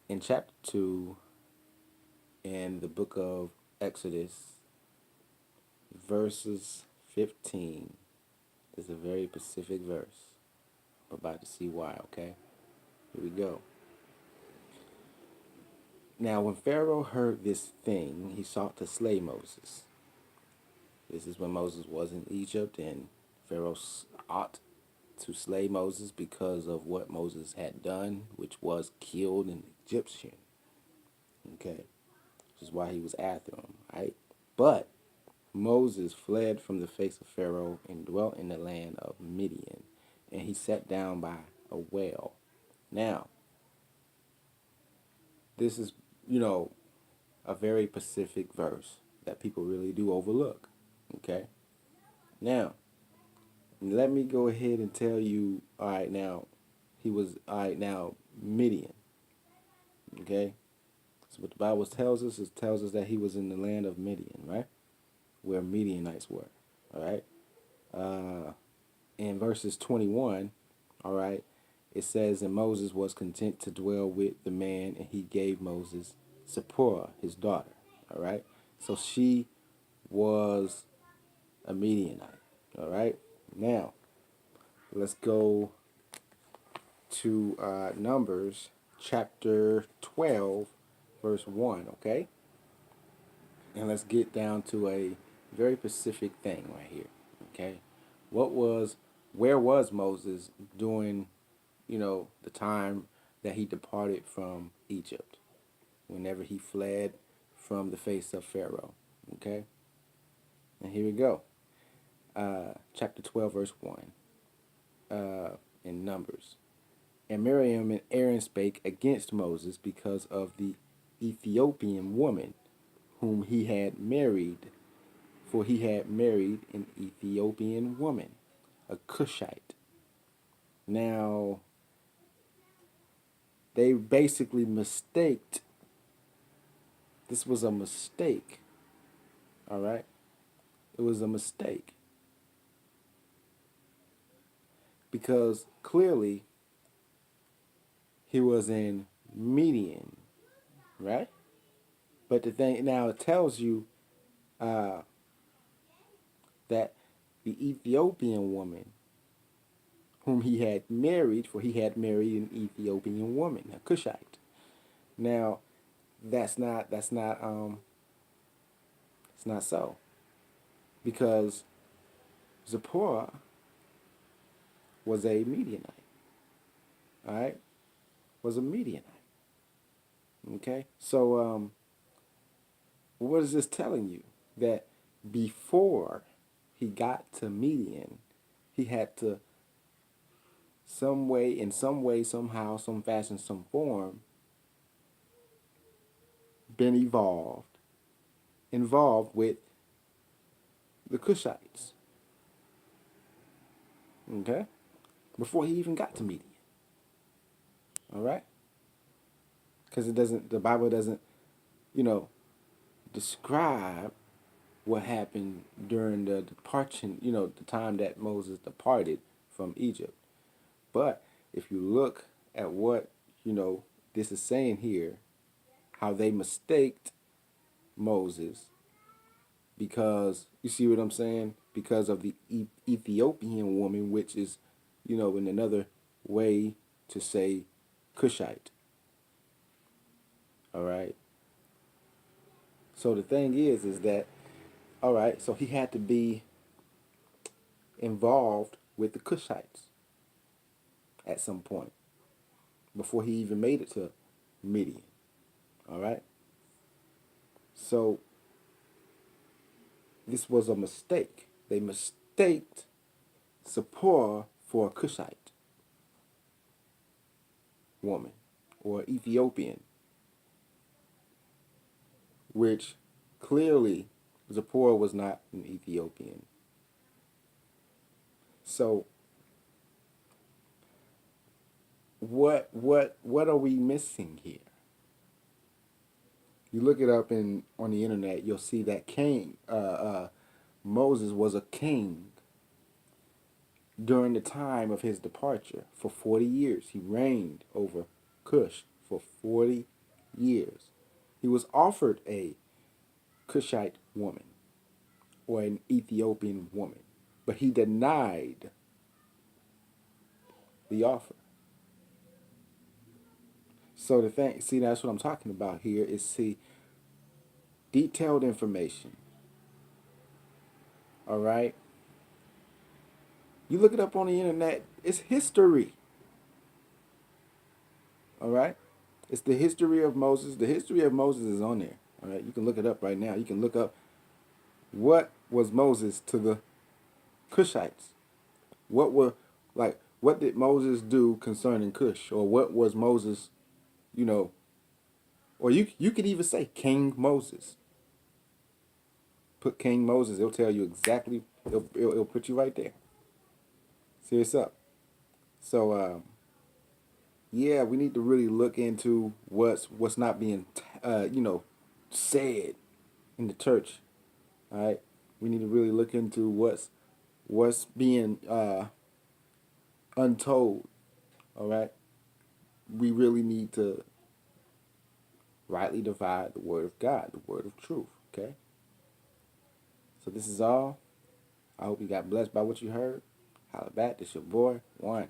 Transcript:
In chapter 2 in the book of Exodus, verses 15 is a very specific verse. I'm about to see why, okay? Here we go. Now, when Pharaoh heard this thing, he sought to slay Moses. This is when Moses was in Egypt, and Pharaoh ought to slay Moses because of what Moses had done, which was killed an Egyptian. Okay? Which is why he was after him, right? But Moses fled from the face of Pharaoh and dwelt in the land of Midian, and he sat down by a well. Now, this is, you know, a very specific verse that people really do overlook. Okay? Now, let me go ahead and tell you, all right, now, Midian. Okay? So what the Bible tells us is tells us that he was in the land of Midian, right? Where Midianites were. All right? In verses 21, all right, it says, and Moses was content to dwell with the man, and he gave Moses Zipporah, his daughter. All right? So she was a Midianite. All right? Now, let's go to Numbers chapter 12, verse 1, okay? And let's get down to a very specific thing right here, okay? Where was Moses during, the time that he departed from Egypt, whenever he fled from the face of Pharaoh, okay? And here we go. Chapter 12, verse 1 in Numbers. And Miriam and Aaron spake against Moses because of the Ethiopian woman whom he had married, for he had married an Ethiopian woman, a Cushite. Now, they basically mistaked. This was a mistake. All right? It was a mistake. Because clearly he was in Midian, right? But the thing now it tells you uh, that the Ethiopian woman whom he had married, for he had married an Ethiopian woman, a Cushite. Now, it's not so, because Zipporah was a Midianite. All right, was a Midianite. Okay, so what is this telling you? That before he got to Midian, he had to some way, somehow, some fashion, some form, been involved with the Cushites. Okay? Before he even got to Midian. All right? Because the Bible doesn't, you know, describe what happened during the departure, the time that Moses departed from Egypt. But if you look at what, this is saying here, how they mistaked Moses because, you see what I'm saying? Because of the Ethiopian woman, which is, in another way to say Cushite. All right. So the thing is that, all right, so he had to be involved with the Cushites at some point before he even made it to Midian. All right. So this was a mistake. They mistaked Zipporah for a Cushite woman or Ethiopian, which clearly Zipporah was not an Ethiopian. So what are we missing here? You look it up on the internet, you'll see that Moses was a king during the time of his departure for 40 years. He reigned over Cush for 40 years. He was offered a Cushite woman or an Ethiopian woman, but he denied the offer. So the thing, see, that's what I'm talking about here is see detailed information. All right, you look it up on the internet. It's history. All right, it's the history of Moses. The history of Moses is on there. All right, you can look it up right now. You can look up what was Moses to the Cushites. What were like? What did Moses do concerning Cush, or what was Moses? You know, or you could even say King Moses. Put King Moses. It'll tell you exactly. It'll put you right there. See what's up. So yeah, we need to really look into what's not being said in the church. All right, we need to really look into what's being untold. All right, we really need to rightly divide the word of God, the word of truth. Okay. So this is all. I hope you got blessed by what you heard. Holla back. This your boy, One.